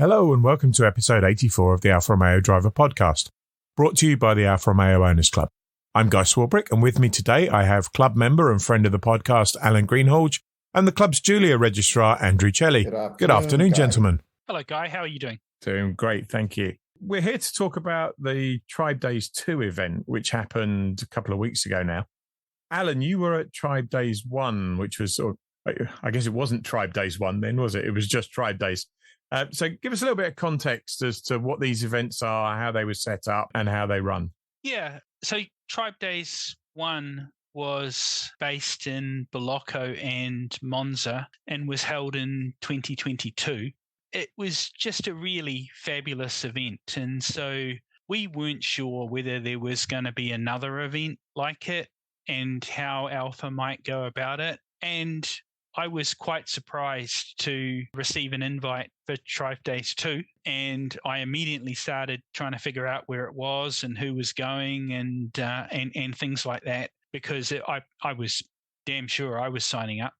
Hello and welcome to episode 84 of the Alfa Romeo Driver Podcast, brought to you by the Alfa Romeo Owners Club. I'm Guy Swarbrick, and with me today I have club member and friend of the podcast, Alan Greenhalgh, and the club's Julia Registrar, Andrew Chelly. Good afternoon, gentlemen. Hello, Guy. How are you doing? Doing great, thank you. We're here to talk about the Tribe Days 2 event, which happened a couple of weeks ago now. Alan, you were at Tribe Days 1, which was, I guess it wasn't Tribe Days 1 then, was it? It was just Tribe Days. So give us a little bit of context as to what these events are, how they were set up, and how they run. Yeah, so Tribe Days 1 was based in Bolocco and Monza and was held in 2022. It was just a really fabulous event. And so we weren't sure whether there was going to be another event like it and how Alfa might go about it. And I was quite surprised to receive an invite for Tribe Days 2, and I immediately started trying to figure out where it was and who was going and things like that, because I was damn sure I was signing up.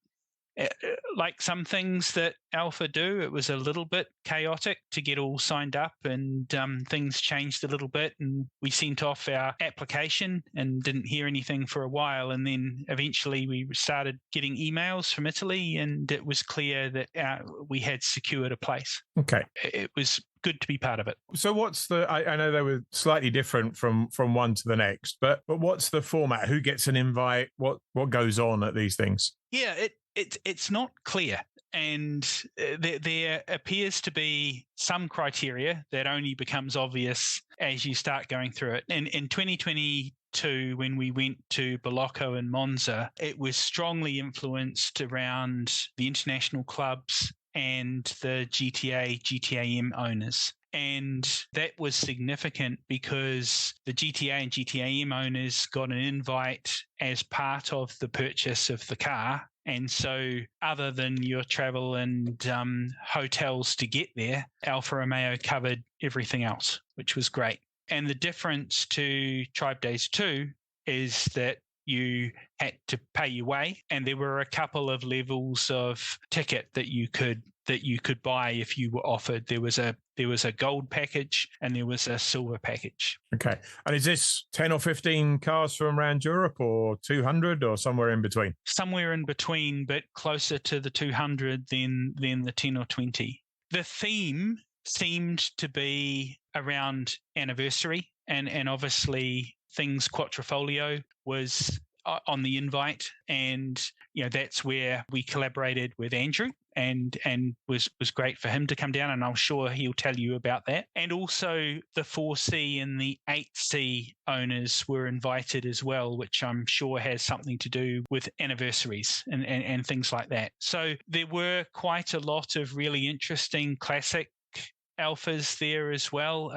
Like some things that Alfa do, it was a little bit chaotic to get all signed up, and things changed a little bit, and we sent off our application and didn't hear anything for a while, and then eventually we started getting emails from Italy, and it was clear that we had secured a place. Okay. It was good to be part of it. So what's I know they were slightly different from one to the next, but what's the format? Who gets an invite? What goes on at these things? Yeah, it's not clear, and there appears to be some criteria that only becomes obvious as you start going through it. And in 2022, when we went to Bolocco and Monza, it was strongly influenced around the international clubs and the GTAM owners. And that was significant because the GTA and GTAM owners got an invite as part of the purchase of the car. And so other than your travel and hotels to get there, Alfa Romeo covered everything else, which was great. And the difference to Tribe Days 2 is that you had to pay your way, and there were a couple of levels of ticket that you could buy if you were offered. There was a gold package and there was a silver package. Okay. And is this 10 or 15 cars from around Europe, or 200, or somewhere in between? Somewhere in between, but closer to the 200 than the 10 or 20. The theme seemed to be around anniversary, and obviously things Quattrofolio was on the invite, and that's where we collaborated with Andrew, and was great for him to come down, and I'm sure he'll tell you about that. And also the 4C and the 8C owners were invited as well, which I'm sure has something to do with anniversaries and things like that. So there were quite a lot of really interesting classic Alphas there as well.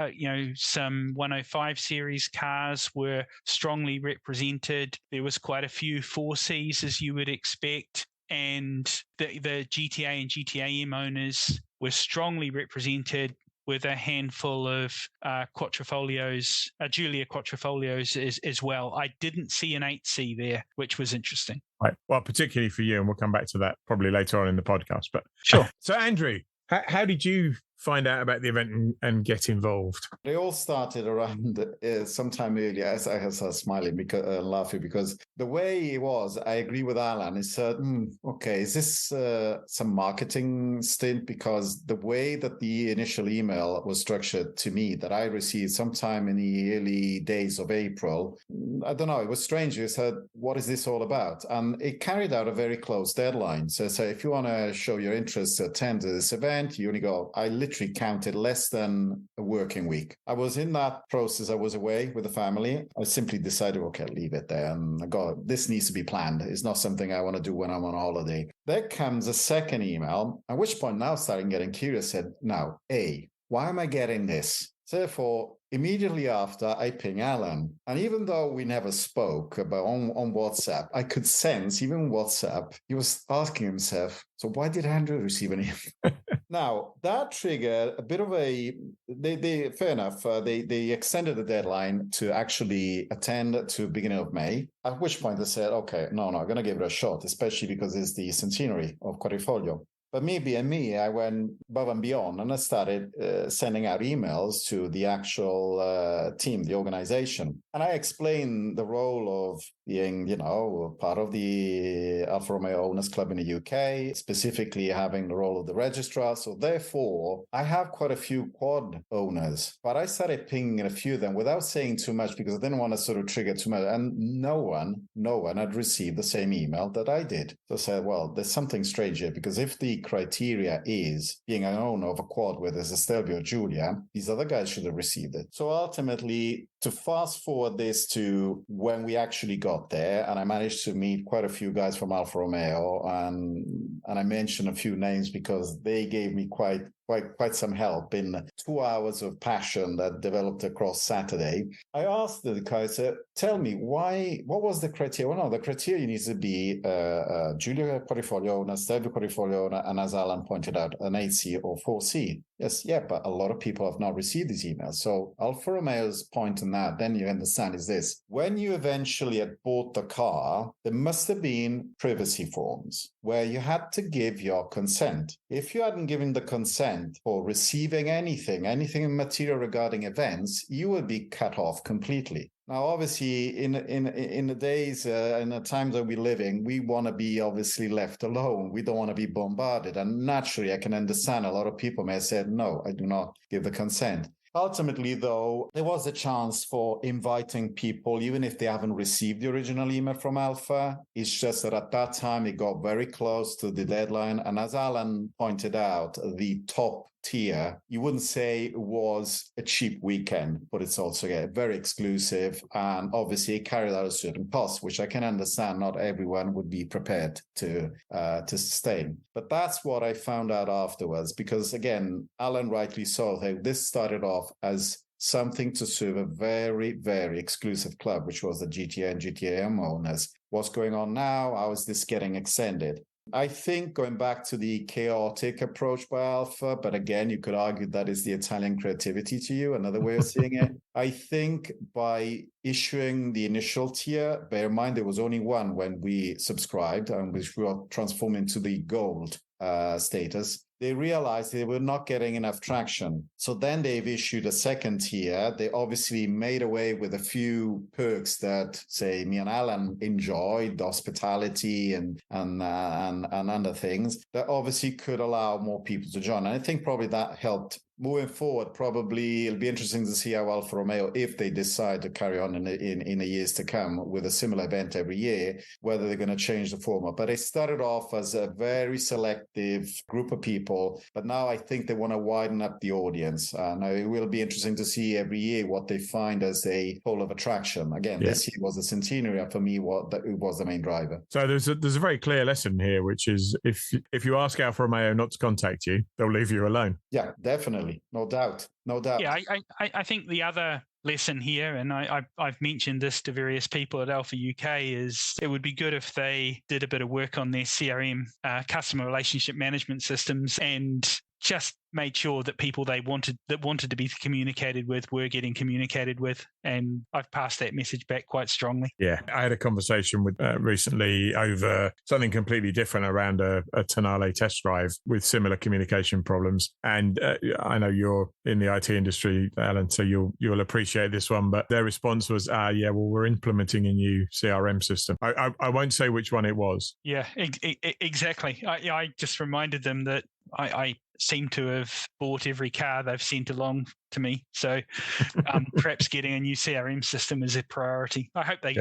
Some 105 series cars were strongly represented. There was quite a few 4Cs, as you would expect, and the GTA and GTAM owners were strongly represented, with a handful of Quattrofolios, Giulia Quattrofolios as well. I didn't see an 8C there, which was interesting. Right. Well, particularly for you, and we'll come back to that probably later on in the podcast. But sure. So, Andrew, how did you find out about the event and get involved? They all started around sometime earlier, as I was smiling because laughing, because the way it was, I agree with Alan. It's okay, is this some marketing stint? Because the way that the initial email was structured to me, that I received sometime in the early days of April, I don't know, it was strange. You said, what is this all about? And it carried out a very close deadline. So if you want to show your interest to attend this event, you only go, I literally counted less than a working week. I was in that process. I was away with the family. I simply decided, okay, leave it there. And God, this needs to be planned. It's not something I want to do when I'm on holiday. There comes a second email, at which point now starting getting curious, said, now, why am I getting this? Therefore, immediately after, I ping Alan. And even though we never spoke about on WhatsApp, I could sense, even WhatsApp, he was asking himself, so why did Andrew receive an email? Now, that triggered a bit of fair enough, they extended the deadline to actually attend to beginning of May, at which point they said, okay, no, I'm going to give it a shot, especially because it's the centenary of Quadrifoglio. But me being me, I went above and beyond, and I started sending out emails to the actual team, the organization. And I explained the role of being, part of the Alfa Romeo Owners Club in the UK, specifically having the role of the registrar. So therefore, I have quite a few quad owners, but I started pinging a few of them without saying too much because I didn't want to sort of trigger too much. And no one had received the same email that I did. So I said, well, there's something strange here, because if the criteria is being an owner of a quad where there's a Stelvio or Giulia, these other guys should have received it. So ultimately, to fast forward this to when we actually got there, and I managed to meet quite a few guys from Alfa Romeo, and I mentioned a few names because they gave me quite some help in 2 hours of passion that developed across Saturday. I asked the guys, tell me, what was the criteria? Well, no, the criteria needs to be Giulia Quadrifoglio owner, Stelvio Quadrifoglio owner, and as Alan pointed out, an 8C or 4C. Yes, yeah, but a lot of people have not received these emails. So Alfa Romeo's point on that, then you understand, is this. When you eventually had bought the car, there must have been privacy forms where you had to give your consent. If you hadn't given the consent for receiving anything material regarding events, you would be cut off completely. Now, obviously, in the days and the times that we're living, we want to be obviously left alone. We don't want to be bombarded. And naturally, I can understand a lot of people may have said, no, I do not give the consent. Ultimately, though, there was a chance for inviting people, even if they haven't received the original email from Alfa. It's just that at that time, it got very close to the deadline. And as Alan pointed out, the top tier, you wouldn't say it was a cheap weekend, but it's also very exclusive. And obviously, it carried out a certain cost, which I can understand not everyone would be prepared to sustain. But that's what I found out afterwards, because again, Alan rightly so, this started off as something to serve a very, very exclusive club, which was the GTA and GTAM owners. What's going on now? How is this getting extended? I think going back to the chaotic approach by Alfa, but again, you could argue that is the Italian creativity to you, another way of seeing it. I think by issuing the initial tier, bear in mind there was only one when we subscribed, and which we were transformed into the gold status. They realized they were not getting enough traction. So then they've issued a second tier. They obviously made away with a few perks that, say, me and Alan enjoyed, hospitality and other things that obviously could allow more people to join. And I think probably that helped. Moving forward, probably it'll be interesting to see how Alfa Romeo, if they decide to carry on in the years to come with a similar event every year, whether they're going to change the format. But they started off as a very selective group of people, but now I think they want to widen up the audience. And it will be interesting to see every year what they find as a pole of attraction. Again, This year was the centenary, and for me, it was the main driver. So there's a very clear lesson here, which is if you ask Alfa Romeo not to contact you, they'll leave you alone. Yeah, definitely. No doubt. Yeah, I think the other lesson here, and I've mentioned this to various people at Alfa UK, is it would be good if they did a bit of work on their CRM, customer relationship management systems, and just made sure that people they wanted to be communicated with were getting communicated with. And I've passed that message back quite strongly. Yeah, I had a conversation with recently over something completely different around a Tonale test drive with similar communication problems. And I know you're in the IT industry, Alan, so you'll appreciate this one. But their response was, yeah, well, we're implementing a new CRM system. I won't say which one it was. Yeah, exactly. I just reminded them that I seem to have bought every car they've sent along to me. So perhaps getting a new CRM system is a priority. I hope they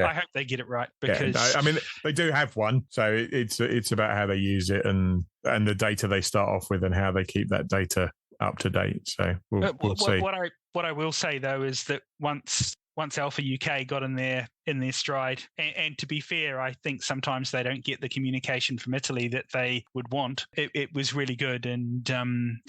get it right, because I mean, they do have one. So it's about how they use it and the data they start off with and how they keep that data up to date. So we'll see. What I will say though is that once Alfa UK got in their stride, and to be fair, I think sometimes they don't get the communication from Italy that they would want. It was really good, and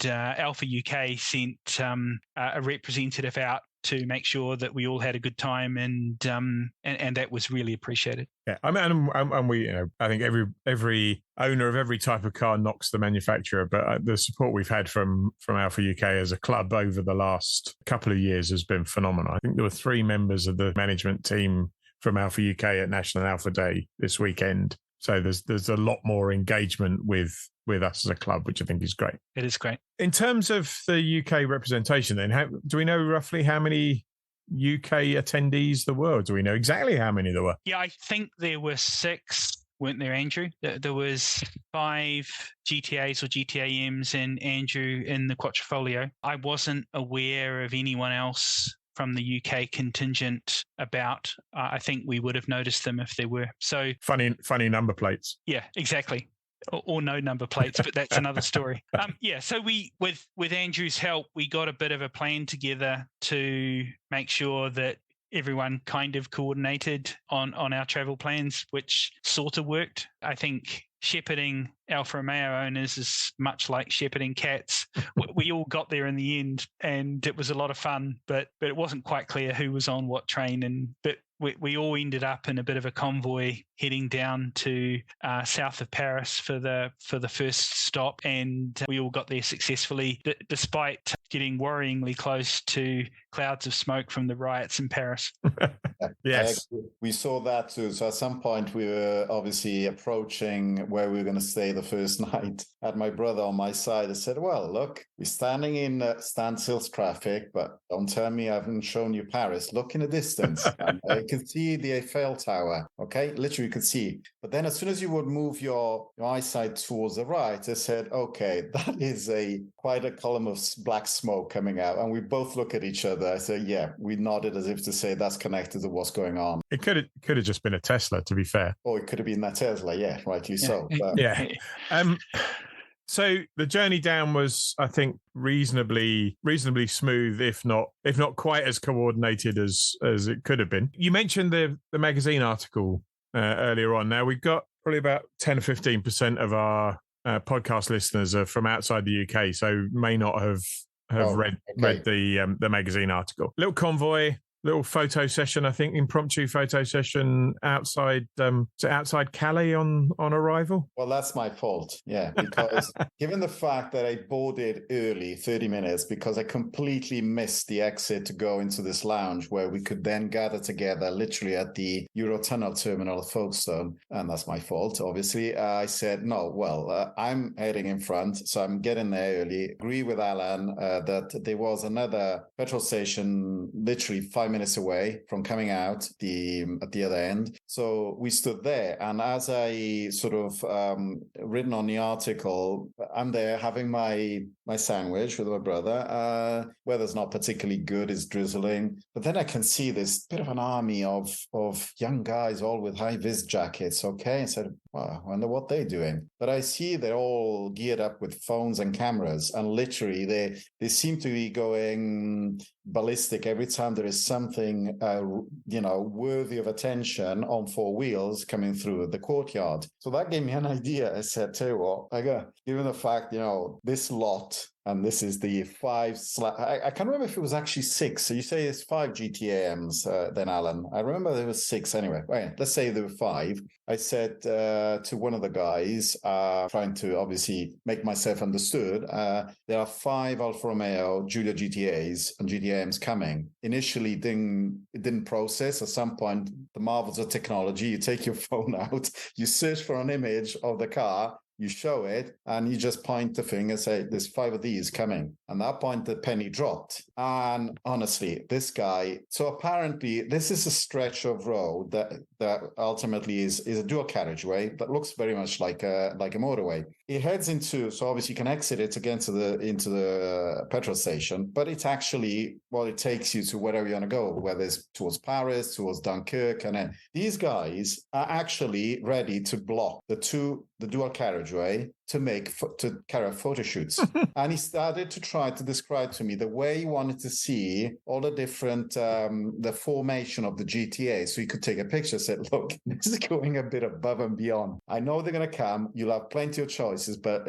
Alfa UK sent a representative out to make sure that we all had a good time, and that was really appreciated. Yeah, I mean, and we, I think every owner of every type of car knocks the manufacturer, but the support we've had from Alfa UK as a club over the last couple of years has been phenomenal. I think there were 3 members of the management team from Alfa UK at National Alfa Day this weekend. So there's a lot more engagement with us as a club, which I think is great. It is great. In terms of the UK representation, then, do we know roughly how many UK attendees there were? Do we know exactly how many there were? Yeah, I think there were 6, weren't there, Andrew? There was 5 GTAs or GTAMs and Andrew in the Quattrofolio. I wasn't aware of anyone else from the UK contingent about. I think we would have noticed them if there were. So funny number plates. Yeah, exactly. Or no number plates, but that's another story. So we, with Andrew's help, we got a bit of a plan together to make sure that everyone kind of coordinated on our travel plans, which sort of worked. I think shepherding Alfa Romeo owners is much like shepherding cats. We all got there in the end, and it was a lot of fun, but it wasn't quite clear who was on what train. But we all ended up in a bit of a convoy heading down to south of Paris for the first stop, and we all got there successfully, despite getting worryingly close to clouds of smoke from the riots in Paris. Yes. We saw that too. So at some point we were obviously approaching where we were going to stay the first night. I had my brother on my side. I said, well, look, we're standing in standstill traffic, but don't tell me I haven't shown you Paris. Look in the distance. And I could see the Eiffel Tower. Okay, literally you could see. But then as soon as you would move your eyesight towards the right, I said, okay, that is quite a column of black smoke coming out. And we both look at each other. I said, yeah, we nodded as if to say that's connected to what's going on. It could have just been a Tesla, to be fair. Or it could have been that Tesla, yeah, rightly so. But... Yeah. So the journey down was, I think, reasonably smooth, if not quite as coordinated as it could have been. You mentioned the magazine article earlier on. Now we've got probably about 10 or 15% of our podcast listeners are from outside the UK, so may not have read the magazine article. Little convoy. Little photo session, I think, impromptu photo session outside Calais on arrival. Well, that's my fault, yeah, because given the fact that I boarded early, 30 minutes, because I completely missed the exit to go into this lounge where we could then gather together literally at the Eurotunnel terminal at Folkestone, and that's my fault, obviously. I said, no, well, I'm heading in front, so I'm getting there early. Agree with Alan that there was another petrol station literally 5 minutes away from coming out at the other end. So we stood there, and as I sort of written on the article, I'm there having my sandwich with my brother. Weather's not particularly good, it's drizzling, but then I can see this bit of an army of young guys all with high-vis jackets. Okay, I said, well, I wonder what they're doing. But I see they're all geared up with phones and cameras, and literally they seem to be going ballistic every time there is something worthy of attention on 4 wheels coming through the courtyard. So that gave me an idea. I said, tell you what, given the fact, this lot, and this is the 5 I can't remember if it was actually 6. So you say it's 5 GTAMs then, Alan. I remember there was 6 anyway. Right, let's say there were 5. I said to one of the guys, trying to obviously make myself understood, there are 5 Alfa Romeo Giulia GTAs and GTAMs coming. Initially, it didn't process. At some point, the marvels of technology, you take your phone out, you search for an image of the car, you show it, and you just point the finger and say, there's 5 of these coming. And at that point, the penny dropped. And honestly, this guy, so apparently this is a stretch of road that ultimately is a dual carriageway that looks very much like a motorway. It heads into, so obviously you can exit it again into the petrol station, but it's actually, it takes you to wherever you want to go, whether it's towards Paris, towards Dunkirk. And these guys are actually ready to block the dual carriageway to carry out photo shoots. And he started to try to describe to me the way he wanted to see all the different, the formation of the GTA. So he could take a picture, said, look, this is going a bit above and beyond. I know they're going to come. You'll have plenty of choices, but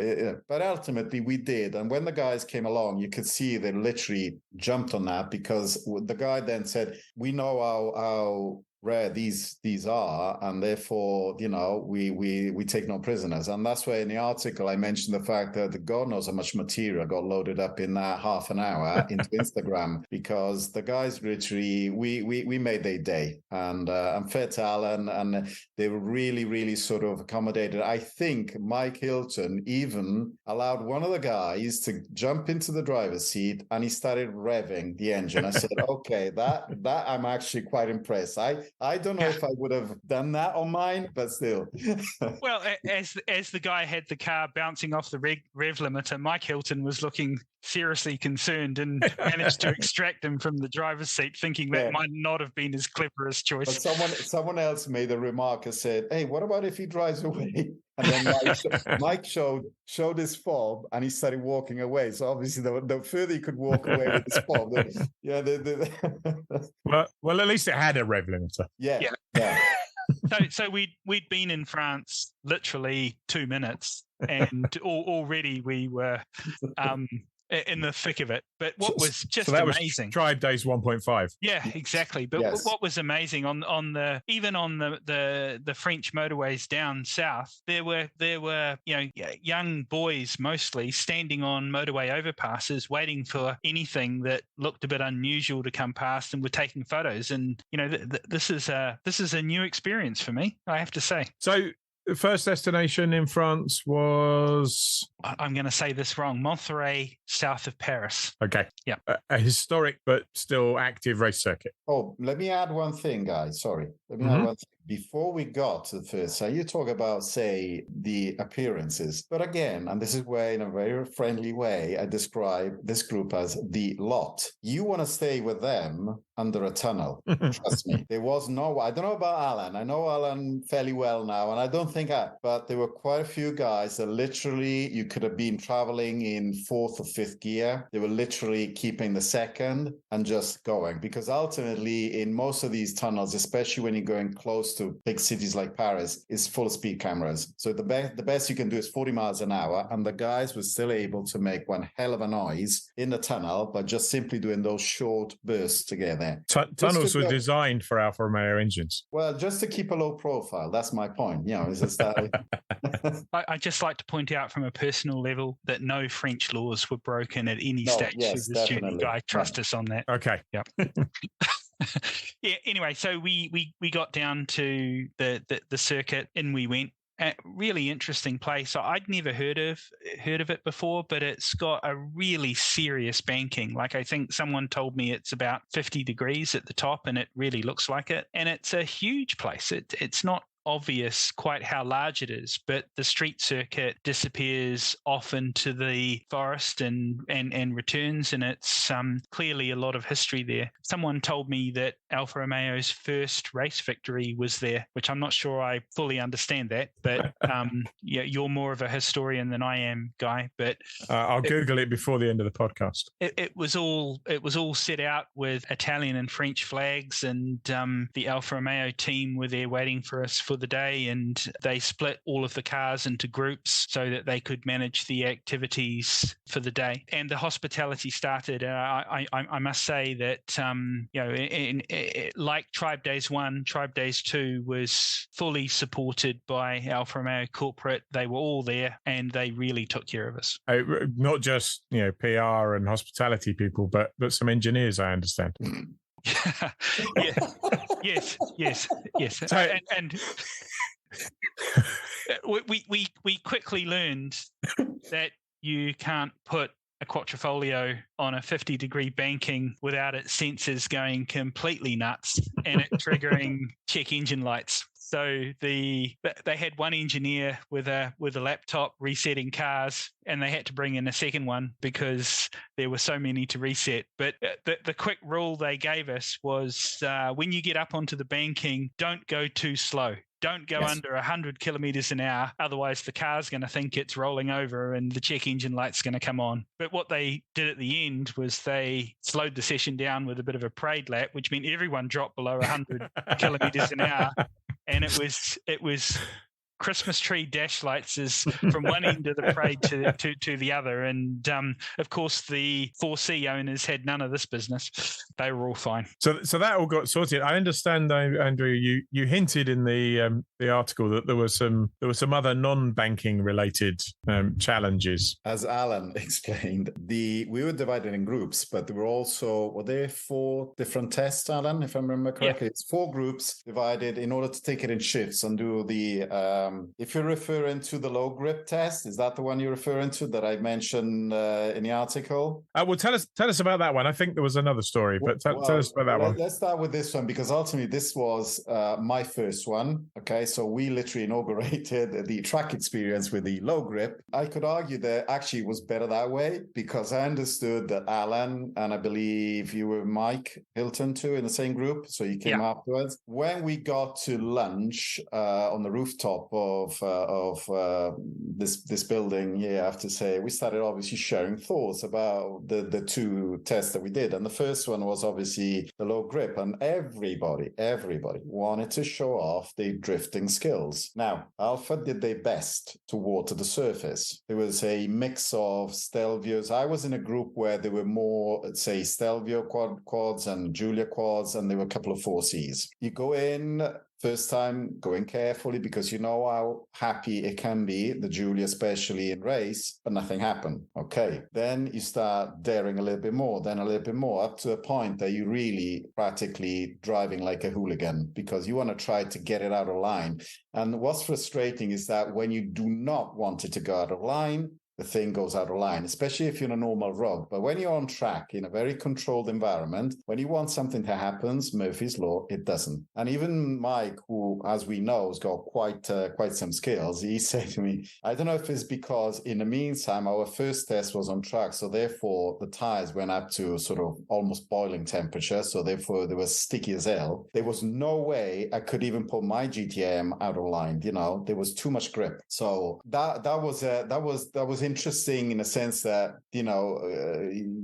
ultimately we did. And when the guys came along, you could see they literally jumped on that, because the guy then said, we know how rare these are, and therefore, we take no prisoners. And that's where in the article I mentioned the fact that God knows how much material got loaded up in that half an hour into Instagram, because the guys literally we made their day, and I'm fair to Alan, and they were really, really sort of accommodated. I think Mike Hilton even allowed one of the guys to jump into the driver's seat, and he started revving the engine. I said, okay, that I'm actually quite impressed. I don't know if I would have done that on mine, but still. Well, as the guy had the car bouncing off the rev limiter, Mike Hilton was looking seriously concerned and managed to extract him from the driver's seat, thinking that might not have been his cleverest choice. But someone else made a remark and said, "Hey, what about if he drives away?" And then Mike showed his fob, and he started walking away. So obviously, the further he could walk away with his fob, well, at least it had a rev limiter. Yeah. So we'd been in France literally 2 minutes, and already we were in the thick of it. But what was just amazing? Was Tribe Days 1.5. Yeah, exactly. But what was amazing on the French motorways down south, there were young boys mostly standing on motorway overpasses waiting for anything that looked a bit unusual to come past, and were taking photos. And this is a new experience for me, I have to say. So the first destination in France was... I'm going to say this wrong. Monterey, south of Paris. Okay. Yeah. A historic but still active race circuit. Oh, let me add one thing, guys. Sorry. Let me add one thing. Before we got to the first, you talk about, say, the appearances. But again, and this is where, in a very friendly way, I describe this group as the lot. You want to stay with them under a tunnel. Trust me. There was no... I don't know about Alan. I know Alan fairly well now, and I don't think but there were quite a few guys that literally, you could have been traveling in fourth or fifth gear. They were literally keeping the second and just going, because ultimately in most of these tunnels, especially when you're going close to big cities like Paris, is full speed cameras. So the best you can do is 40 miles an hour, and the guys were still able to make one hell of a noise in the tunnel, but just simply doing those short bursts together. Tunnels were designed for Alfa Romeo engines. Well, just to keep a low profile. That's my point. Is just that. I just like to point out from a personal level that no French laws were broken at any stage of this journey. Guy, trust us on that. Okay. Yeah. Yeah. Anyway, so we got down to the circuit, and we went. A really interesting place. So I'd never heard of it before, but it's got a really serious banking. Like, I think someone told me it's about 50 degrees at the top, and it really looks like it. And it's a huge place. It's not obvious quite how large it is, but the street circuit disappears off into the forest and returns, and it's clearly a lot of history there. Someone told me that Alfa Romeo's first race victory was there, which I'm not sure I fully understand that, but you're more of a historian than I am, Guy. But I'll Google it before the end of the podcast. It was all set out with Italian and French flags, and the Alfa Romeo team were there waiting for us for the day, and they split all of the cars into groups so that they could manage the activities for the day. And the hospitality started. I must say that like Tribe Days 1, Tribe Days 2 was fully supported by Alfa Romeo corporate. They were all there, and they really took care of us. Not just PR and hospitality people, but some engineers, I understand. Yes. So, and we quickly learned that you can't put a Quattrofolio on a 50-degree banking without its sensors going completely nuts and it triggering check engine lights. So they had one engineer with a laptop resetting cars, and they had to bring in a second one because there were so many to reset. But the quick rule they gave us was when you get up onto the banking, don't go too slow. Don't go under 100 kilometers an hour. Otherwise, the car's going to think it's rolling over and the check engine light's going to come on. But what they did at the end was they slowed the session down with a bit of a parade lap, which meant everyone dropped below 100 kilometers an hour. And it was Christmas tree dash lights is from one end of the parade to the other. And of course, the 4C owners had none of this business. They were all fine. So that all got sorted. I understand, though, Andrew, you hinted in the article that there were some other non-banking related challenges. As Alan explained, we were divided in groups, but there were there 4 different tests, Alan, if I remember correctly? Yeah. It's 4 groups divided in order to take it in shifts and do the, if you're referring to the low grip test, is that the one you're referring to that I mentioned in the article? Well, tell us about that one. I think there was another story, but tell us about that one. Let's start with this one, because ultimately this was my first one. Okay, so we literally inaugurated the track experience with the low grip. I could argue that actually it was better that way, because I understood that Alan, and I believe you were Mike Hilton too in the same group, so you came afterwards. When we got to lunch on the rooftop of this building, I have to say, we started obviously sharing thoughts about the 2 tests that we did. And the first one was obviously the low grip, and everybody wanted to show off their drifting skills. Now, Alpha did their best to water the surface. There was a mix of Stelvios. I was in a group where there were more, let's say, Stelvio quads and Giulia quads, and there were a couple of 4Cs. You go in first time, go in carefully, because you know how happy it can be, the Giulia especially in race, but nothing happened. Okay. Then you start daring a little bit more, then a little bit more, up to a point that you really practically driving like a hooligan, because you want to try to get it out of line. And what's frustrating is that when you do not want it to go out of line, the thing goes out of line, especially if you're in a normal road. But when you're on track in a very controlled environment, when you want something to happen, Murphy's Law, it doesn't. And even Mike, who, as we know, has got quite some skills, he said to me, I don't know if it's because in the meantime, our first test was on track. So therefore, the tires went up to sort of almost boiling temperature. So therefore, they were sticky as hell. There was no way I could even put my GTM out of line. You know, there was too much grip. So that was interesting in a sense that, you know,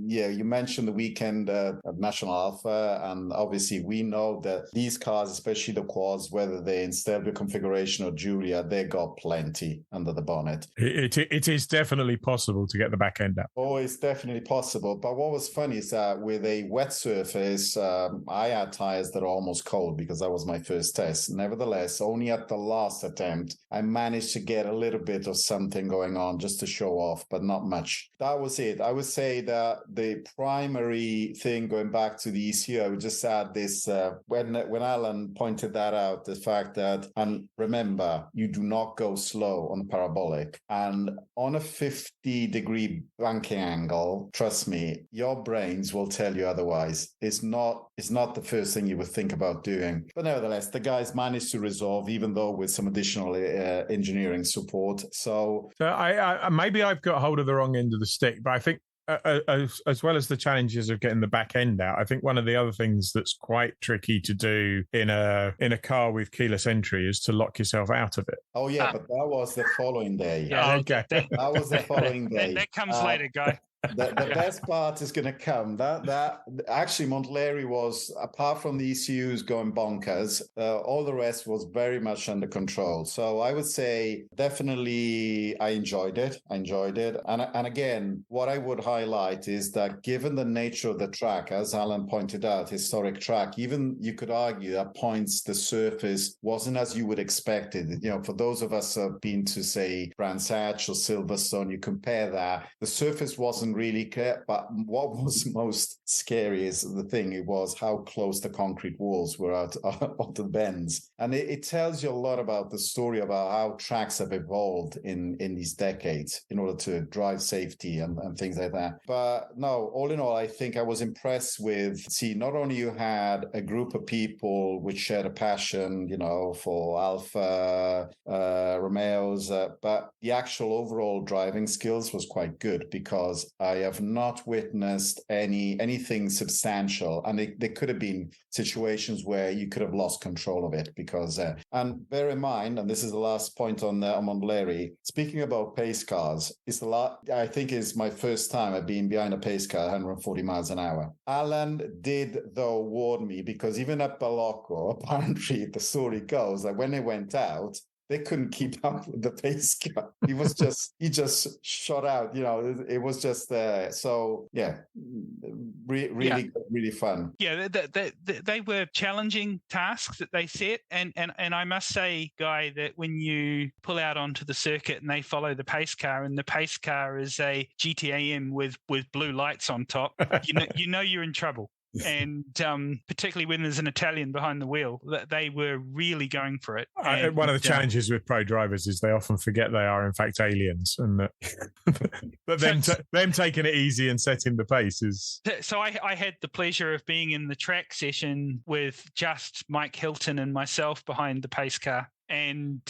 you mentioned the weekend of National Alpha, and obviously we know that these cars, especially the quads, whether they're in Stelvio configuration or Giulia, they got plenty under the bonnet. It is definitely possible to get the back end up. Oh, it's definitely possible. But what was funny is that with a wet surface, I had tires that are almost cold because that was my first test. Nevertheless, only at the last attempt, I managed to get a little bit of something going on just to show off, but not much. That was it. I would say that the primary thing, going back to the ECU, I would just add this, when Alan pointed that out, the fact that, and remember, you do not go slow on the parabolic, and on a 50-degree banking angle, trust me, your brains will tell you otherwise. It's not the first thing you would think about doing. But nevertheless, the guys managed to resolve, even though with some additional engineering support. So I maybe I've got hold of the wrong end of the stick, but I think as well as the challenges of getting the back end out, I think one of the other things that's quite tricky to do in a car with keyless entry is to lock yourself out of it. Oh yeah, but that was the following day. Yeah, okay. That was the following day. That comes later, Guy. The best part is going to come. That actually, Montlhéry was, apart from the ECUs going bonkers, all the rest was very much under control. So I would say definitely I enjoyed it. And again, what I would highlight is that given the nature of the track, as Alan pointed out, historic track, even you could argue at points the surface wasn't as you would expect it. You know, for those of us who have been to, say, Brands Hatch or Silverstone, you compare that, the surface wasn't really clear, but what was most scary is the thing, it was how close the concrete walls were out of the bends. And it tells you a lot about the story about how tracks have evolved in these decades in order to drive safety and things like that. But no, all in all, I think I was impressed with, not only you had a group of people which shared a passion, you know, for Alfa Romeos, but the actual overall driving skills was quite good, because I have not witnessed anything substantial, and there could have been situations where you could have lost control of it because, and bear in mind, and this is the last point on Montlhéry, speaking about pace cars, I think it's my first time I've been behind a pace car 140 miles an hour. Alan did though warn me, because even at Balocco, apparently the story goes that when they went out, they couldn't keep up with the pace car. He just shot out. It was just so yeah, really good, really fun. Yeah, they were challenging tasks that they set, and I must say, Guy, that when you pull out onto the circuit and they follow the pace car, and the pace car is a GTAM with blue lights on top, you know you're in trouble. And particularly when there's an Italian behind the wheel, that they were really going for it. One of the challenges with pro drivers is they often forget they are in fact aliens, and that them taking it easy and setting the pace is. So I had the pleasure of being in the track session with just Mike Hilton and myself behind the pace car. And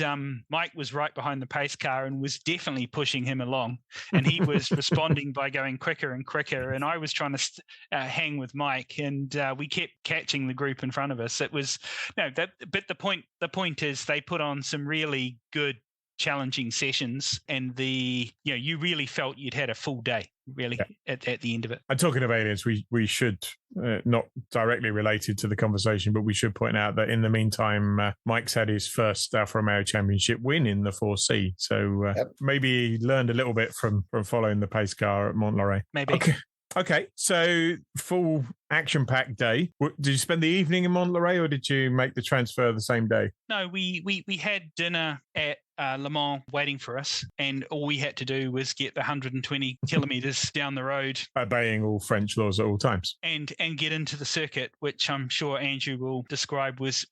Mike was right behind the pace car and was definitely pushing him along. And he was responding by going quicker and quicker. And I was trying to hang with Mike, and we kept catching the group in front of us. It was but the point is they put on some really good, challenging sessions, and you really felt you'd had a full day. Really, at the end of it. And talking of aliens, we should, not directly related to the conversation, but we should point out that in the meantime, Mike's had his first Alfa Romeo Championship win in the 4C. So maybe he learned a little bit from following the pace car at Montlhéry. Maybe. Okay, so full action-packed day. Did you spend the evening in Montlhéry, or did you make the transfer the same day? No, we had dinner at Le Mans waiting for us, and all we had to do was get the 120 kilometres down the road, obeying all French laws at all times, and get into the circuit, which I'm sure Andrew will describe was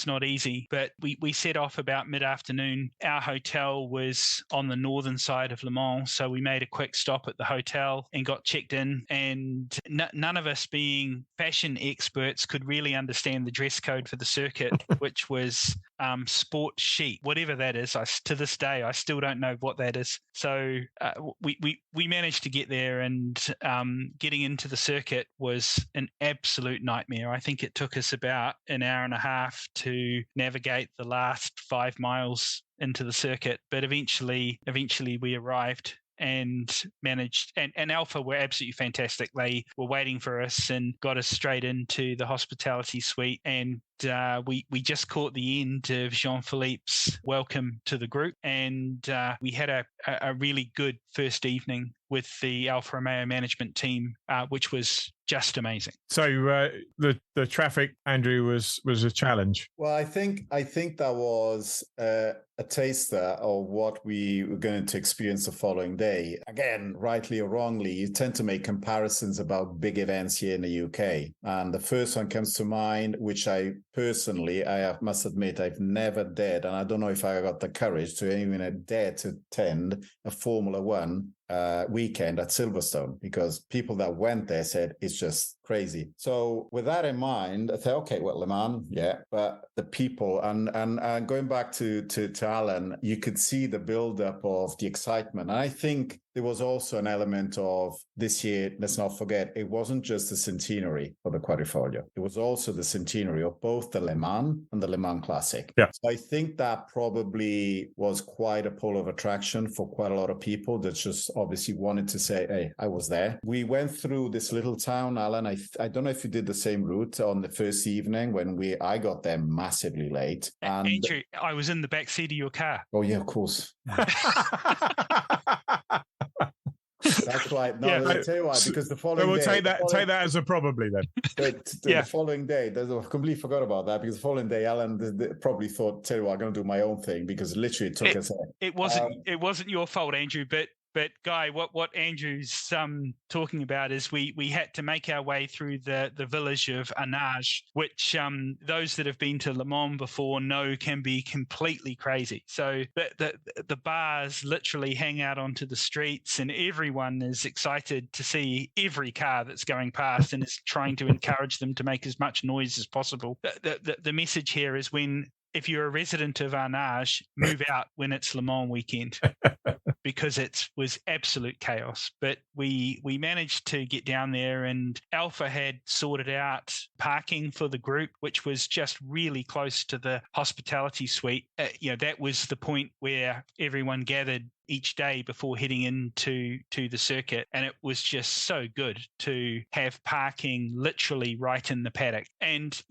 not easy. But we set off about mid-afternoon. Our hotel was on the northern side of Le Mans, so we made a quick stop at the hotel and got checked in. And none of us, being fashion experts, could really understand the dress code for the circuit, which was sport chic, whatever that is. To this day, I still don't know what that is. So we managed to get there, and getting into the circuit was an absolute nightmare. I think it took us about an hour and a half to navigate the last 5 miles into the circuit, but eventually we arrived and managed, and Alpha were absolutely fantastic. They were waiting for us and got us straight into the hospitality suite, and we just caught the end of Jean-Philippe's welcome to the group, and we had a really good first evening with the Alfa Romeo management team, which was just amazing. So the traffic, Andrew, was a challenge. Well, I think that was a taster of what we were going to experience the following day. Again, rightly or wrongly, you tend to make comparisons about big events here in the UK. And the first one comes to mind, which I must admit, I've never dared, and I don't know if I got the courage to even dare to attend a Formula One weekend at Silverstone, because people that went there said it's just crazy. So with that in mind, I thought, okay, well, Le Mans, yeah, but the people, and going back to Alan, you could see the build-up of the excitement. And I think there was also an element of this year, let's not forget, it wasn't just the centenary for the Quadrifoglio. It was also the centenary of both the Le Mans and the Le Mans Classic. Yeah. So I think that probably was quite a pull of attraction for quite a lot of people that just obviously wanted to say, hey, I was there. We went through this little town, Alan. I don't know if you did the same route on the first evening when I got there massively late. And Andrew, I was in the back seat of your car. Oh, yeah, of course. That's right. No, I'll tell you why. Because the following day, take that as a probably then. The following day, I completely forgot about that, because the following day, Alan probably thought, "Tell you what, I'm going to do my own thing," because literally it took us. It wasn't your fault, Andrew, But Guy, what Andrew's talking about is we had to make our way through the village of Arnage, which those that have been to Le Mans before know can be completely crazy. So the bars literally hang out onto the streets, and everyone is excited to see every car that's going past, and is trying to encourage them to make as much noise as possible. The message here is, if you're a resident of Arnage, move out when it's Le Mans weekend, because it was absolute chaos. But we managed to get down there, and Alpha had sorted out parking for the group, which was just really close to the hospitality suite. That was the point where everyone gathered each day before heading into the circuit, and it was just so good to have parking literally right in the paddock. And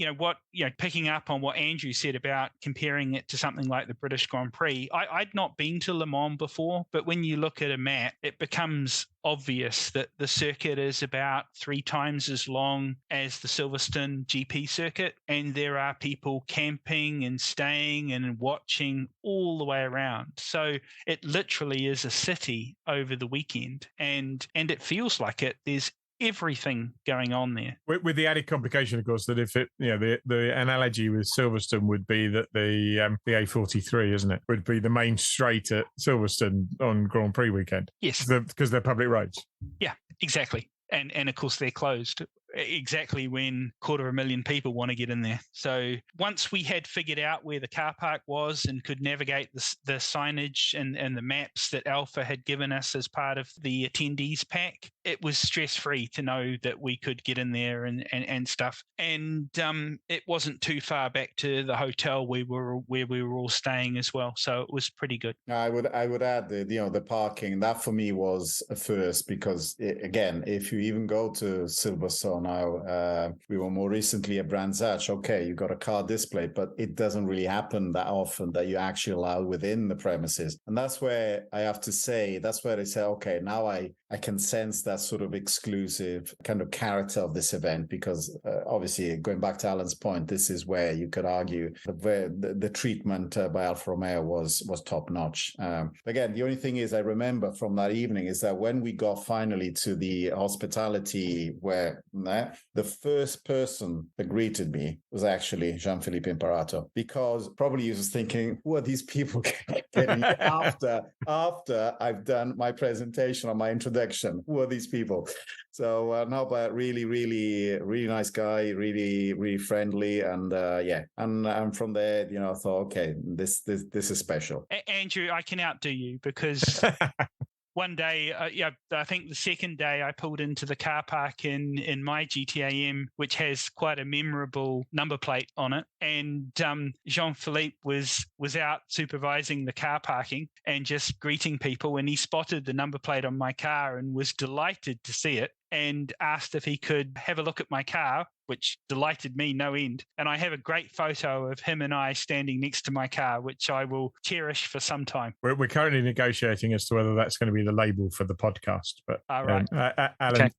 picking up on what Andrew said about comparing it to something like the British Grand Prix, I'd not been to Le Mans before, but when you look at a map, it becomes obvious that the circuit is about 3 times as long as the Silverstone GP circuit, and there are people camping and staying and watching all the way around. So it literally is a city over the weekend, and it feels like it. There's everything going on there. With the added complication, of course, that if it, the analogy with Silverstone would be that the A43, isn't it, would be the main straight at Silverstone on Grand Prix weekend. Yes. Because they're public roads. Yeah, exactly. And of course, they're closed exactly when 250,000 people want to get in there. So once we had figured out where the car park was and could navigate the signage and the maps that Alpha had given us as part of the attendees pack, it was stress-free to know that we could get in there and stuff. And it wasn't too far back to the hotel where we were all staying as well. So it was pretty good. I would add the parking. That for me was a first, because again, if you even go to Silverstone now, we were more recently at Brands Hatch. Okay, you got a car display, but it doesn't really happen that often that you actually allow within the premises. And that's where I have to say, that's where they say, okay, now I can sense that sort of exclusive kind of character of this event, because obviously, going back to Alan's point, this is where you could argue the treatment by Alfa Romeo was top notch. Again, the only thing is I remember from that evening is that when we got finally to the hospitality where the first person that greeted me was actually Jean-Philippe Imparato, because probably he was thinking, who are these people getting after I've done my presentation or my introduction? Who are these people? So no, but really, really, really nice guy, really, really friendly, and and from there, I thought, okay, this is special. Andrew, I can outdo you, because one day, I think the second day, I pulled into the car park in my GTAM, which has quite a memorable number plate on it. And Jean-Philippe was out supervising the car parking and just greeting people. And he spotted the number plate on my car and was delighted to see it, and asked if he could have a look at my car, which delighted me no end. And I have a great photo of him and I standing next to my car, which I will cherish for some time. We're currently negotiating as to whether that's going to be the label for the podcast. But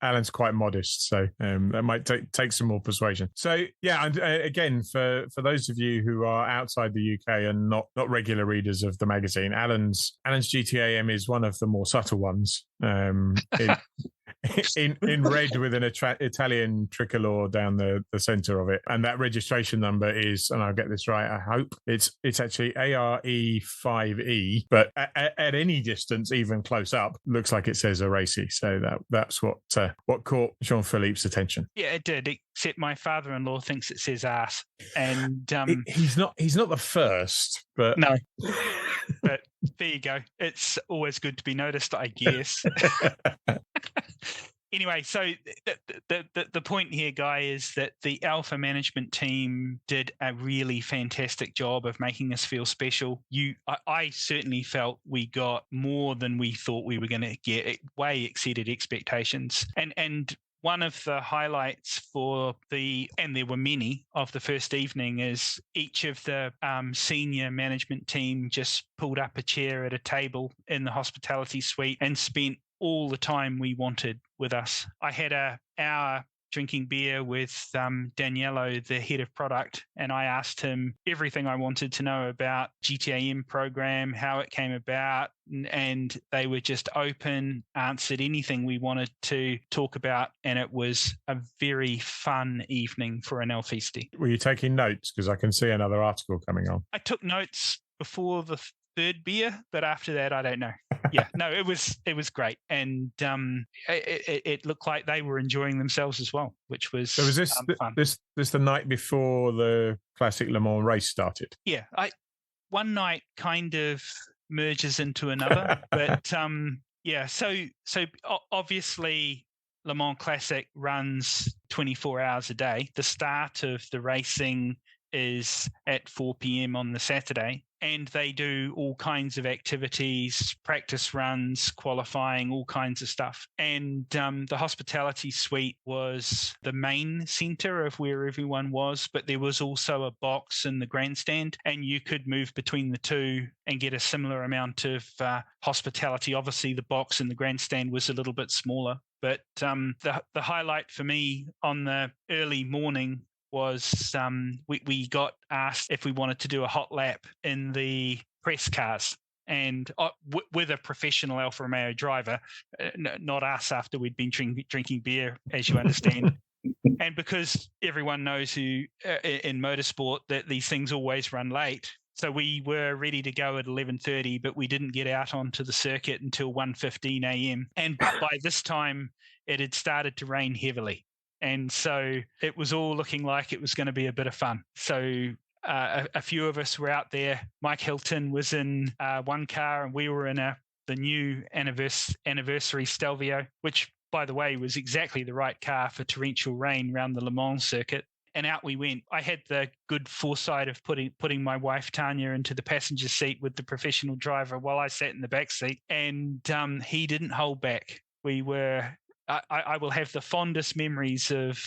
Alan's quite modest, so that might take some more persuasion. So yeah, and again, for those of you who are outside the UK and not regular readers of the magazine, Alan's GTAM is one of the more subtle ones. In red with an Italian tricolor down the center of it, and that registration number is, and I'll get this right, I hope it's actually ARE5E, but at any distance, even close up, looks like it says Aracy. So that's what caught Jean-Philippe's attention. Yeah, it did. Except my father-in-law thinks it says ass, and he's not the first, but no. But there you go. It's always good to be noticed, I guess. Anyway, so the point here, Guy, is that the Alpha management team did a really fantastic job of making us feel special. I certainly felt we got more than we thought we were going to get. It way exceeded expectations. And one of the highlights and there were many, of the first evening is each of the senior management team just pulled up a chair at a table in the hospitality suite and spent all the time we wanted with us. I had an hour drinking beer with Daniello, the head of product, and I asked him everything I wanted to know about GTAM program, how it came about, and they were just open, answered anything we wanted to talk about, and it was a very fun evening for an Alfisti. Were you taking notes? Because I can see another article coming on. I took notes before the third beer, but after that, I don't know. Yeah, no, it was great, and it looked like they were enjoying themselves as well, which was so. Was this the night before the Classic Le Mans race started? Yeah, one night kind of merges into another, but yeah. So obviously, Le Mans Classic runs 24 hours a day. The start of the racing is at 4 p.m. on the Saturday. And they do all kinds of activities, practice runs, qualifying, all kinds of stuff. And the hospitality suite was the main center of where everyone was, but there was also a box in the grandstand, and you could move between the two and get a similar amount of hospitality. Obviously, the box in the grandstand was a little bit smaller. But the highlight for me on the early morning was we got asked if we wanted to do a hot lap in the press cars, and with a professional Alfa Romeo driver, not us after we'd been drinking beer, as you understand. And because everyone knows who in motorsport that these things always run late. So we were ready to go at 11:30, but we didn't get out onto the circuit until 1:15 a.m. And by this time, it had started to rain heavily. And so it was all looking like it was going to be a bit of fun. So a few of us were out there. Mike Hilton was in one car, and we were in the new anniversary Stelvio, which, by the way, was exactly the right car for torrential rain around the Le Mans circuit. And out we went. I had the good foresight of putting my wife Tanya into the passenger seat with the professional driver while I sat in the back seat, and he didn't hold back. I will have the fondest memories of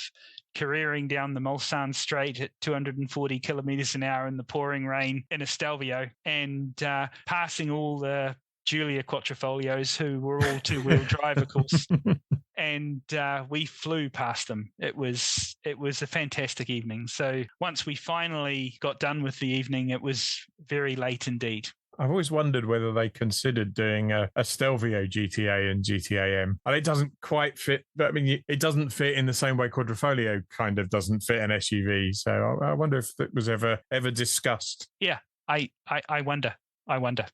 careering down the Mulsanne Straight at 240 kilometers an hour in the pouring rain in a Stelvio, and passing all the Giulia Quattrofolios, who were all two-wheel drive, of course. And we flew past them. It was a fantastic evening. So once we finally got done with the evening, it was very late indeed. I've always wondered whether they considered doing a Stelvio GTA and GTA-M. And it doesn't quite fit. I mean, it doesn't fit in the same way Quadrifoglio kind of doesn't fit an SUV. So I wonder if it was ever discussed. Yeah, I wonder.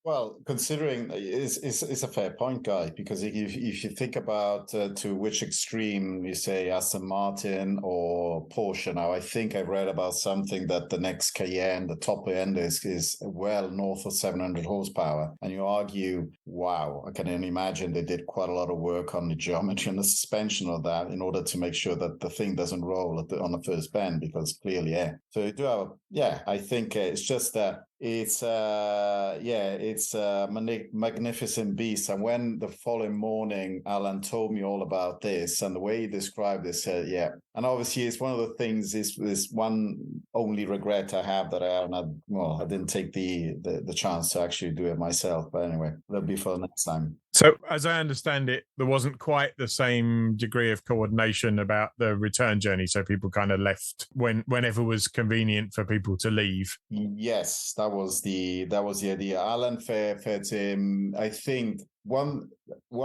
Well, considering it's a fair point, Guy, because if you think about to which extreme you say Aston Martin or Porsche now, I think I read about something that the next Cayenne, the top end is well north of 700 horsepower. And you argue, wow, I can imagine they did quite a lot of work on the geometry and the suspension of that in order to make sure that the thing doesn't roll on the first bend, because clearly, So you do have, I think it's just that it's a magnificent beast. And when the following morning Alan told me all about this and the way he described this, and obviously it's one of the things, is one only regret I have that I didn't take the chance to actually do it myself. But anyway, that'll be for the next time. So, as I understand it, there wasn't quite the same degree of coordination about the return journey. So people kind of left whenever was convenient for people to leave. Yes, that was the idea. Alan Fair, I think one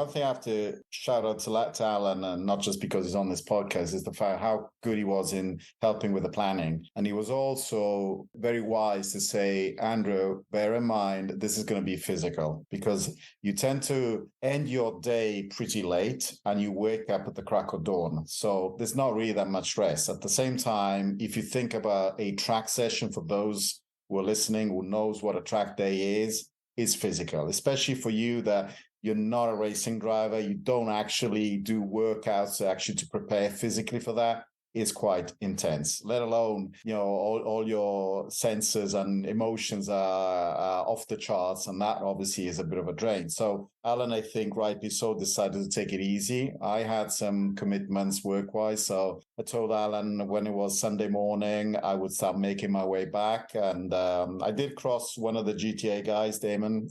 thing I have to shout out to Alan, and not just because he's on this podcast, is the fact how good he was in helping with the planning. And he was also very wise to say, Andrew, bear in mind, this is going to be physical, because you tend to end your day pretty late and you wake up at the crack of dawn. So there's not really that much rest. At the same time, if you think about a track session, for those who are listening, who knows what a track day is physical, especially for you that you're not a racing driver, you don't actually do workouts actually to prepare physically for that. Is quite intense, let alone, all your senses and emotions are off the charts, and that obviously is a bit of a drain. So Alan, I think rightly so, decided to take it easy. I had some commitments work-wise, so I told Alan when it was Sunday morning, I would start making my way back. And I did cross one of the GTA guys, Damon,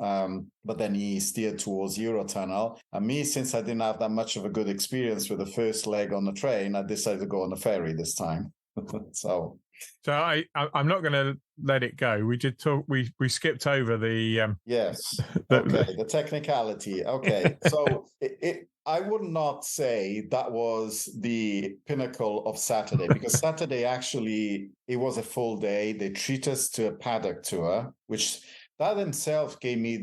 but then he steered towards Eurotunnel. And me, since I didn't have that much of a good experience with the first leg on the train, I decided to go on the ferry this time. So I'm not going to let it go. We did talk. We skipped over the yes. The technicality. Okay, so I would not say that was the pinnacle of Saturday, because Saturday actually it was a full day. They treat us to a paddock tour, which that themselves gave me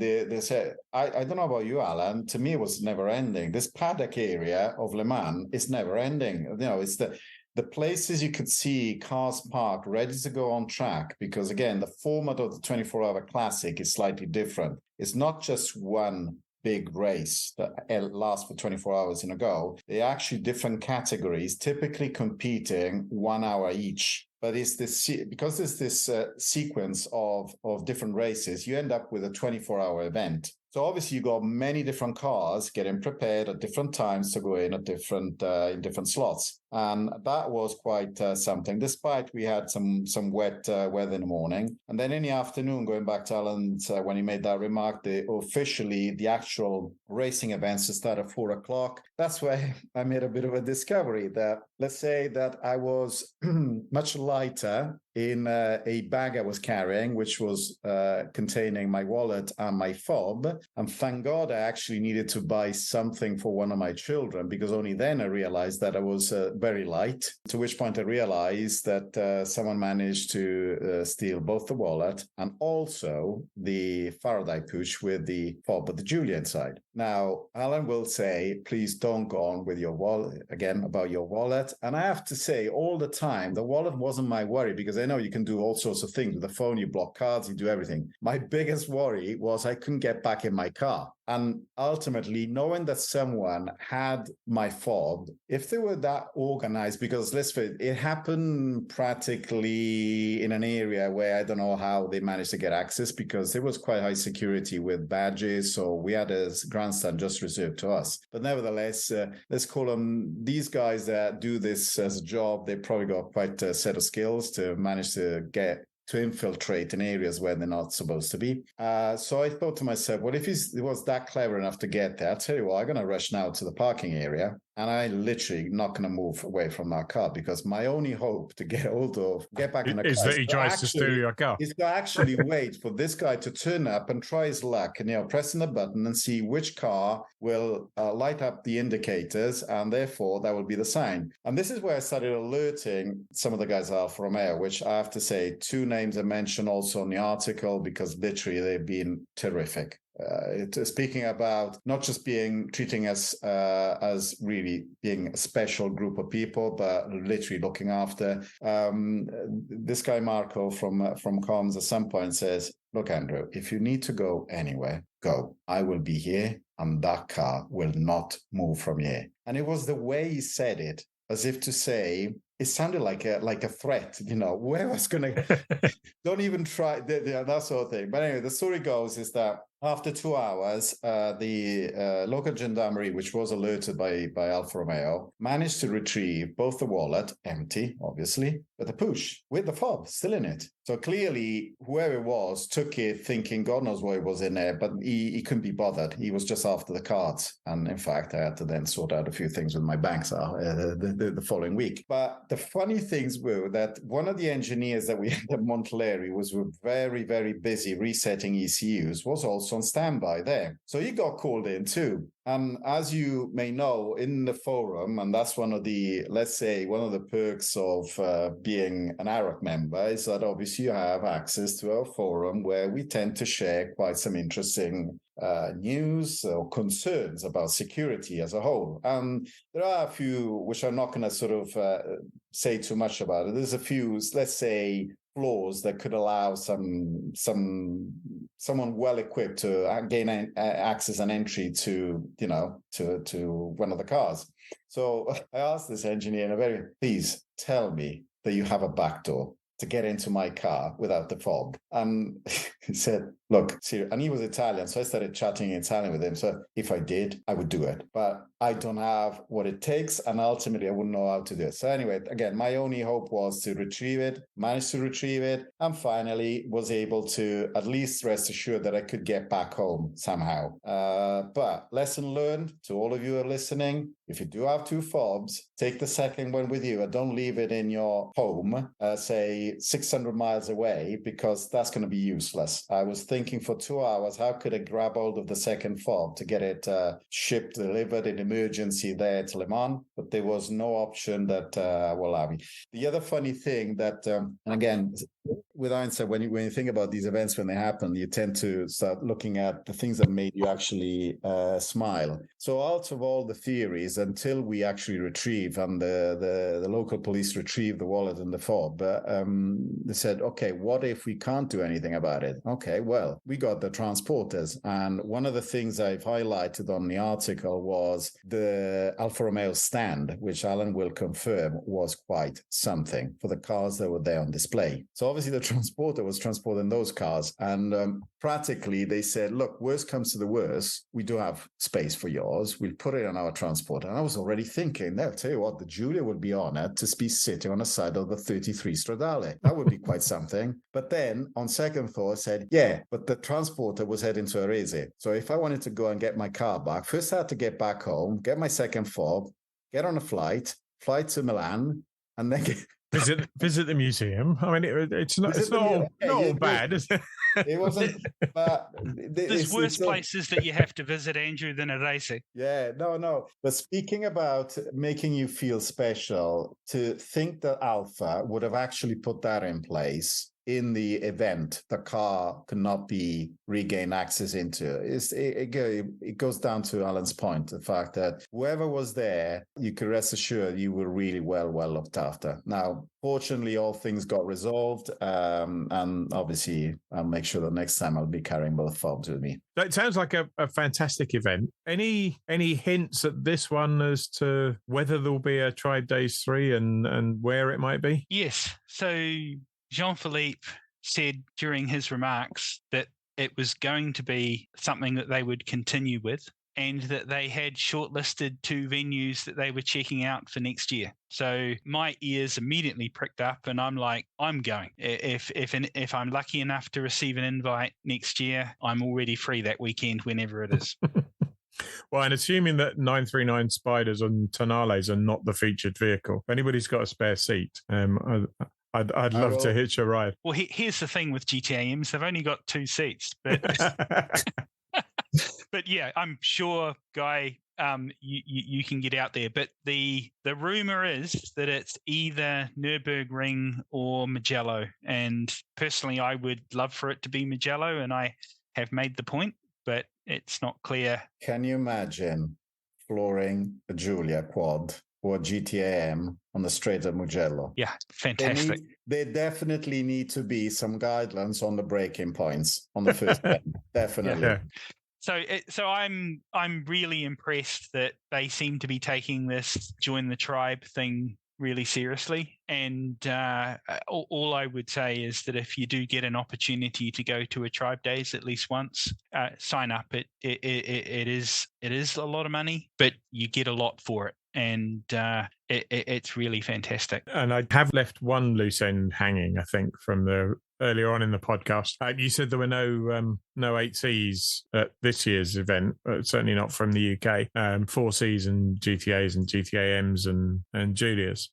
I don't know about you, Alan. To me, it was never ending. This paddock area of Le Mans is never ending. It's the places you could see cars parked ready to go on track, because again, the format of the 24-hour classic is slightly different. It's not just one big race that lasts for 24 hours in a go. They're actually different categories, typically competing 1 hour each. but it's this because there's this sequence of different races, you end up with a 24-hour event. So obviously you got many different cars getting prepared at different times to go in at different in different slots, and that was quite something. Despite we had some wet weather in the morning, and then in the afternoon, going back to Alan's when he made that remark, the actual racing events to start at 4 o'clock. That's where I made a bit of a discovery that, let's say that I was much lighter in a bag I was carrying, which was containing my wallet and my fob. And thank God I actually needed to buy something for one of my children, because only then I realized that I was very light, to which point I realized that someone managed to steal both the wallet and also the Faraday push with the fob of the Julia inside. Now, Alan will say, please don't go on with your wallet, again, about your wallet. And I have to say, all the time, the wallet wasn't my worry, because I know you can do all sorts of things with the phone. You block cards, you do everything. My biggest worry was I couldn't get back in my car. And ultimately, knowing that someone had my fob, if they were that organized, because let's face it happened practically in an area where I don't know how they managed to get access, because there was quite high security with badges. So we had a grandstand just reserved to us. But nevertheless, let's call them these guys that do this as a job. They probably got quite a set of skills to manage to infiltrate in areas where they're not supposed to be. So I thought to myself, well, if he was that clever enough to get there, I'll tell you what, I'm going to rush now to the parking area. And I literally not going to move away from that car, because my only hope to get back in the car is that he tries to steal your car. Is to actually wait for this guy to turn up and try his luck, and pressing the button and see which car will light up the indicators, and therefore that will be the sign. And this is where I started alerting some of the guys at Alfa Romeo, which I have to say, two names I mentioned also in the article, because literally they've been terrific. Speaking about not just treating us as really being a special group of people, but literally looking after. This guy Marco from comms at some point says, "Look, Andrew, if you need to go anywhere, go. I will be here, and that car will not move from here." And it was the way he said it, as if to say, it sounded like a threat, whoever's going to, don't even try, that sort of thing. But anyway, the story goes is that after 2 hours, the local gendarmerie, which was alerted by Alfa Romeo, managed to retrieve both the wallet, empty, obviously, but the push with the fob still in it. So clearly, whoever it was took it thinking God knows what was in there, but he couldn't be bothered. He was just after the cards. And in fact, I had to then sort out a few things with my banks the following week. But the funny things were that one of the engineers that we had at Monteleri was very, very busy resetting ECUs, was also on standby there. So he got called in too. And as you may know, in the forum, and that's one of the, let's say, one of the perks of being an ARAC member, is that obviously you have access to our forum where we tend to share quite some interesting news or concerns about security as a whole. There are a few, which I'm not going to sort of say too much about it. There's a few, let's say, flaws that could allow someone well equipped to gain access and entry to one of the cars. So I asked this engineer, please tell me that you have a back door to get into my car without the fob. And he said, look, seriously, and he was Italian, so I started chatting in Italian with him. So if I did, I would do it. But I don't have what it takes, and ultimately I wouldn't know how to do it. So anyway, again, my only hope was to retrieve it, managed to retrieve it, and finally was able to at least rest assured that I could get back home somehow. But lesson learned to all of you who are listening, if you do have two fobs, take the second one with you and don't leave it in your home, say 600 miles away, because that's going to be useless. I was thinking for 2 hours, how could I grab hold of the second fob to get it shipped, delivered in emergency there to Le Mans? But there was no option that will allow me. The other funny thing that, and again, with hindsight, when you think about these events when they happen, you tend to start looking at the things that made you actually smile. So out of all the theories, until we actually retrieve, and the local police retrieve the wallet and the fob, they said, okay, what if we can't do anything about it? Okay, well, we got the transporters. And one of the things I've highlighted on the article was the Alfa Romeo stand, which Alan will confirm was quite something for the cars that were there on display. So obviously the transporter was transporting those cars. And practically they said, look, worst comes to the worst, we do have space for yours. We'll put it on our transporter. And I was already thinking, I'll tell you what, the Giulia would be honored to be sitting on the side of the 33 Stradale. That would be quite something. But then on second thought, I said, yeah, but the transporter was heading to Arese. So if I wanted to go and get my car back, first I had to get back home, get my second fob, get on a flight to Milan, and then visit the museum. I mean, it's not all bad, is it? It wasn't. But there's worse places that you have to visit, Andrew, than Arese. Yeah, no. But speaking about making you feel special, to think that Alfa would have actually put that in place in the event the car could not be regained access into, it goes down to Alan's point, the fact that whoever was there, you could rest assured you were really well looked after. Now, fortunately, all things got resolved, and obviously I'll make sure that next time I'll be carrying both fobs with me. It sounds like a fantastic event. Any hints at this one as to whether there'll be a Tribe Days 3 and where it might be? Yes. So Jean-Philippe said during his remarks that it was going to be something that they would continue with, and that they had shortlisted 2 venues that they were checking out for next year. So my ears immediately pricked up, and I'm like, I'm going. If I'm lucky enough to receive an invite next year, I'm already free that weekend, whenever it is. Well, and assuming that 939 Spyders and Tonales are not the featured vehicle, if anybody's got a spare seat, I'd love to hitch a ride. Well, here's the thing with GTAMs. They've only got 2 seats. But but yeah, I'm sure, Guy, you can get out there. But the rumor is that it's either Nürburgring or Mugello. And personally, I would love for it to be Mugello, and I have made the point, but it's not clear. Can you imagine flooring a Giulia quad or GTAM on the straight of Mugello? Yeah, fantastic. There definitely need to be some guidelines on the braking points on the first bend. Definitely. Yeah. So I'm really impressed that they seem to be taking this join the tribe thing really seriously. And all I would say is that if you do get an opportunity to go to a Tribe Days at least once, sign up. It is a lot of money, but you get a lot for it. And it's really fantastic. And I have left one loose end hanging, I think, from the earlier on in the podcast. You said there were no 8Cs at this year's event, certainly not from the UK. 4Cs and GTAs and GTAMs and Giulias.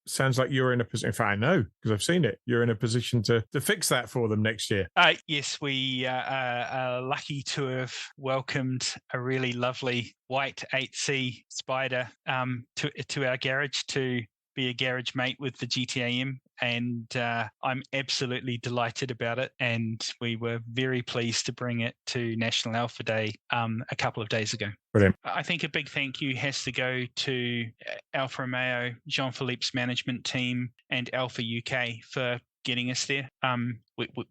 Sounds like you're in a position, in fact, I know, because I've seen it, you're in a position to fix that for them next year. Yes, we are lucky to have welcomed a really lovely white 8C Spider to our garage to be a garage mate with the GTAM, and I'm absolutely delighted about it. And we were very pleased to bring it to National Alpha Day a couple of days ago. Brilliant. I think a big thank you has to go to Alfa Romeo, Jean-Philippe's management team, and Alfa UK for getting us there.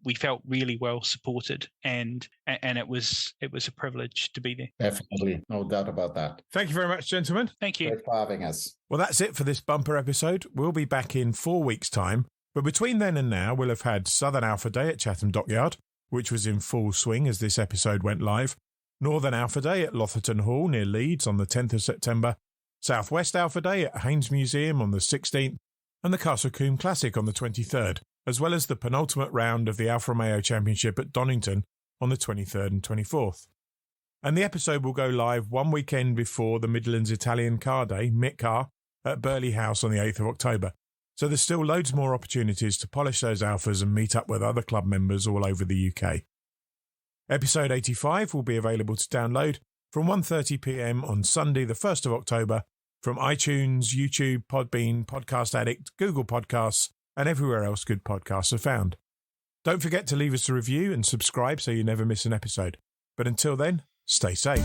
We felt really well supported, and it was a privilege to be there. Definitely, no doubt about that. Thank you very much, gentlemen. Thank you. Thanks for having us. Well, that's it for this bumper episode. We'll be back in 4 weeks' time, but between then and now, we'll have had Southern Alpha Day at Chatham Dockyard, which was in full swing as this episode went live, Northern Alpha Day at Lotherton Hall near Leeds on the 10th of September, Southwest Alpha Day at Haynes Museum on the 16th, and the Castle Combe Classic on the 23rd, as well as the penultimate round of the Alfa Romeo Championship at Donington on the 23rd and 24th. And the episode will go live one weekend before the Midlands Italian Car Day, MITCAR, at Burley House on the 8th of October. So there's still loads more opportunities to polish those Alphas and meet up with other club members all over the UK. Episode 85 will be available to download from 1:30 p.m. on Sunday the 1st of October from iTunes, YouTube, Podbean, Podcast Addict, Google Podcasts, and everywhere else good podcasts are found. Don't forget to leave us a review and subscribe so you never miss an episode. But until then, stay safe.